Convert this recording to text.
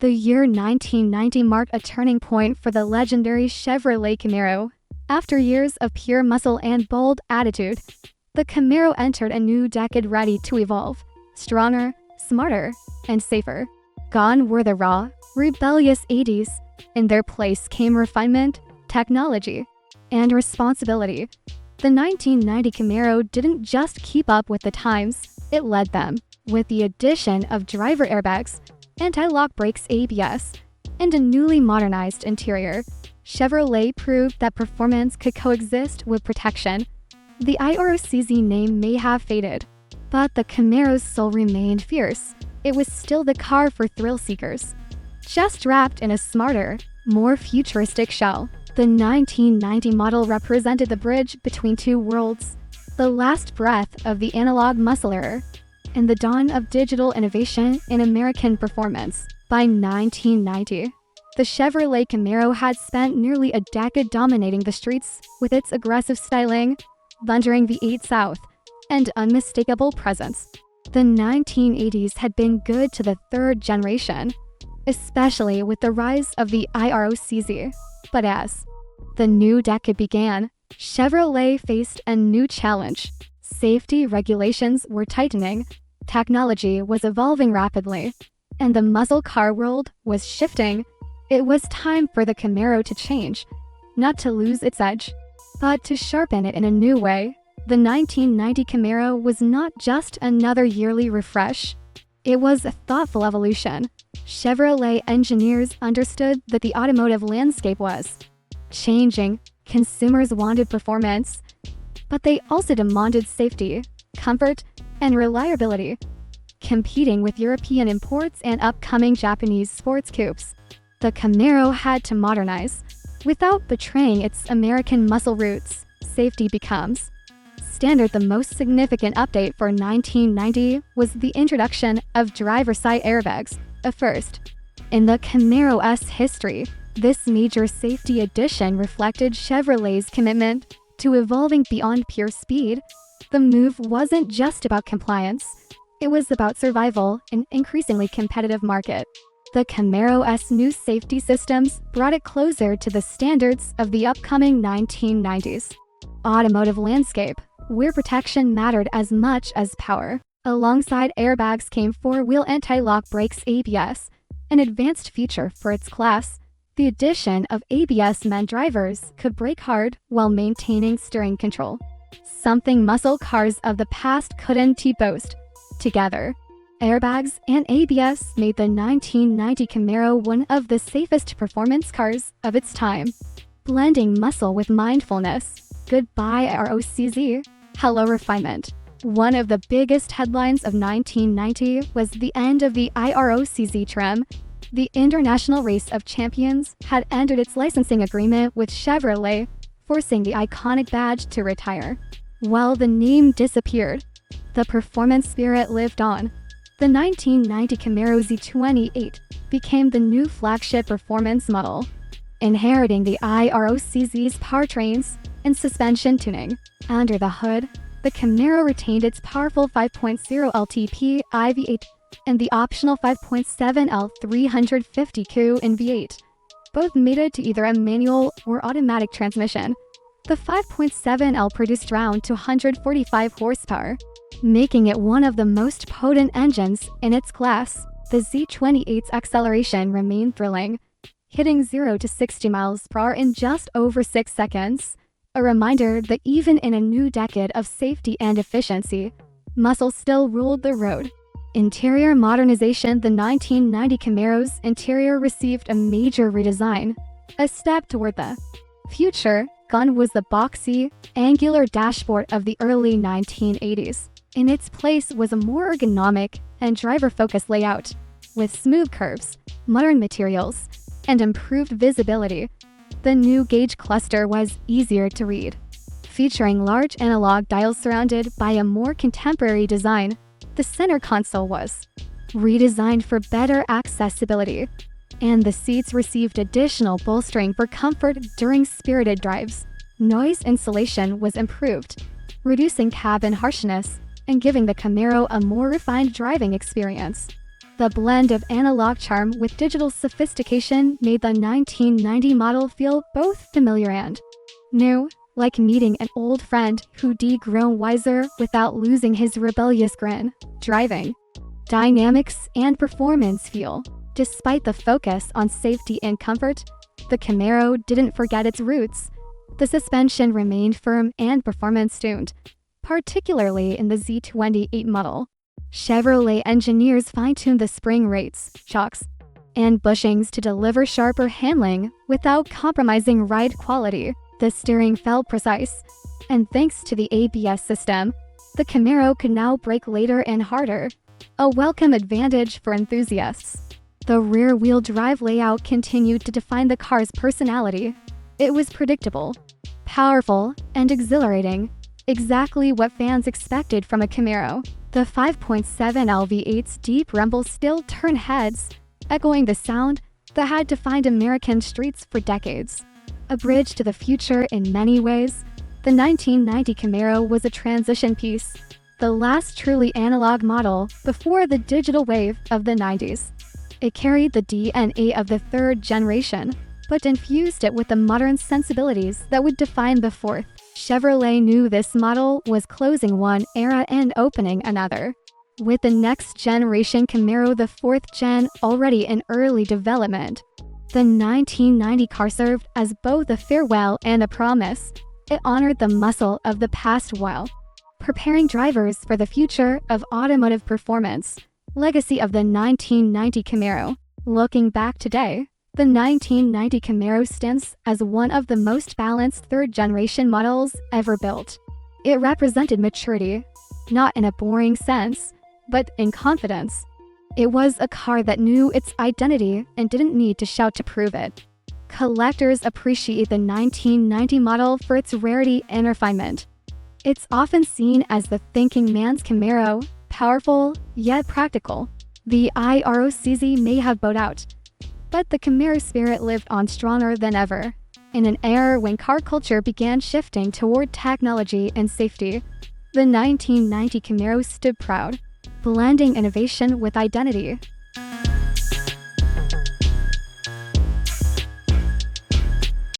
The year 1990 marked a turning point for the legendary Chevrolet Camaro. After years of pure muscle and bold attitude, the Camaro entered a new decade ready to evolve. Stronger, smarter, and safer. Gone were the raw, rebellious 80s. In their place came refinement, technology, and responsibility. The 1990 Camaro didn't just keep up with the times, it led them. With the addition of driver airbags, anti-lock brakes ABS, and a newly modernized interior, Chevrolet proved that performance could coexist with protection. The IROC-Z name may have faded, but the Camaro's soul remained fierce. It was still the car for thrill seekers, just wrapped in a smarter, more futuristic shell. The 1990 model represented the bridge between two worlds, the last breath of the analog muscle era, and the dawn of digital innovation in American performance. By 1990, the Chevrolet Camaro had spent nearly a decade dominating the streets with its aggressive styling, thundering V8 South, and unmistakable presence. The 1980s had been good to the third generation, especially with the rise of the IROC-Z. But as the new decade began, Chevrolet faced a new challenge. Safety regulations were tightening, technology was evolving rapidly, and the muscle car world was shifting. It was time for the Camaro to change, not to lose its edge, but to sharpen it in a new way. The 1990 Camaro was not just another yearly refresh. It was a thoughtful evolution. Chevrolet engineers understood that the automotive landscape was changing. Consumers wanted performance, but they also demanded safety, comfort, and reliability. Competing with European imports and upcoming Japanese sports coupes, the Camaro had to modernize. Without betraying its American muscle roots, safety becomes standard. The most significant update for 1990 was the introduction of driver-side airbags, a first in the Camaro's history. This major safety addition reflected Chevrolet's commitment to evolving beyond pure speed. The move wasn't just about compliance, it was about survival in an increasingly competitive market. The Camaro's new safety systems brought it closer to the standards of the upcoming 1990s automotive landscape, where protection mattered as much as power. Alongside airbags came four-wheel anti-lock brakes ABS, an advanced feature for its class. The addition of ABS meant drivers could brake hard while maintaining steering control, something muscle cars of the past couldn't boast. Together, airbags and ABS made the 1990 Camaro one of the safest performance cars of its time. Blending muscle with mindfulness. Goodbye IROC-Z. Hello refinement. One of the biggest headlines of 1990 was the end of the IROC-Z trim. The International Race of Champions had ended its licensing agreement with Chevrolet, forcing the iconic badge to retire. While the name disappeared, the performance spirit lived on. The 1990 Camaro Z28 became the new flagship performance model, inheriting the IROC-Z's powertrains and suspension tuning. Under the hood, the Camaro retained its powerful 5.0 LTP i-V8 and the optional 5.7L 350 in V8, both mated to either a manual or automatic transmission. The 5.7L produced around 245 horsepower, making it one of the most potent engines in its class. The Z28's acceleration remained thrilling, hitting 0 to 60 miles per hour in just over 6 seconds. A reminder that even in a new decade of safety and efficiency, muscle still ruled the road. Interior modernization. The 1990 Camaro's interior received a major redesign, a step toward the future. Gone was the boxy, angular dashboard of the early 1980s. In its place was a more ergonomic and driver-focused layout, with smooth curves, modern materials, and improved visibility. The new gauge cluster was easier to read, featuring large analog dials surrounded by a more contemporary design. The center console was redesigned for better accessibility, and the seats received additional bolstering for comfort during spirited drives. Noise insulation was improved, reducing cabin harshness and giving the Camaro a more refined driving experience. The blend of analog charm with digital sophistication made the 1990 model feel both familiar and new, like meeting an old friend who'd grown wiser without losing his rebellious grin. Driving, dynamics, and performance feel. Despite the focus on safety and comfort, the Camaro didn't forget its roots. The suspension remained firm and performance-tuned, particularly in the Z28 model. Chevrolet engineers fine-tuned the spring rates, shocks, and bushings to deliver sharper handling without compromising ride quality. The steering felt precise, and thanks to the ABS system, the Camaro could now brake later and harder, a welcome advantage for enthusiasts. The rear-wheel drive layout continued to define the car's personality. It was predictable, powerful, and exhilarating, exactly what fans expected from a Camaro. The 5.7L V8's deep rumble still turned heads, echoing the sound that had defined American streets for decades. A bridge to the future in many ways, the 1990 Camaro was a transition piece, the last truly analog model before the digital wave of the 90s. It carried the DNA of the third generation, but infused it with the modern sensibilities that would define the fourth. Chevrolet knew this model was closing one era and opening another. With the next generation Camaro, the fourth gen, already in early development, the 1990 car served as both a farewell and a promise. It honored the muscle of the past while preparing drivers for the future of automotive performance. Legacy of the 1990 Camaro. Looking back today, the 1990 Camaro stands as one of the most balanced third-generation models ever built. It represented maturity, not in a boring sense, but in confidence. It was a car that knew its identity and didn't need to shout to prove it. Collectors appreciate the 1990 model for its rarity and refinement. It's often seen as the thinking man's Camaro, powerful yet practical. The IROC-Z may have bowed out, but the Camaro spirit lived on stronger than ever. In an era when car culture began shifting toward technology and safety, the 1990 Camaro stood proud, blending innovation with identity.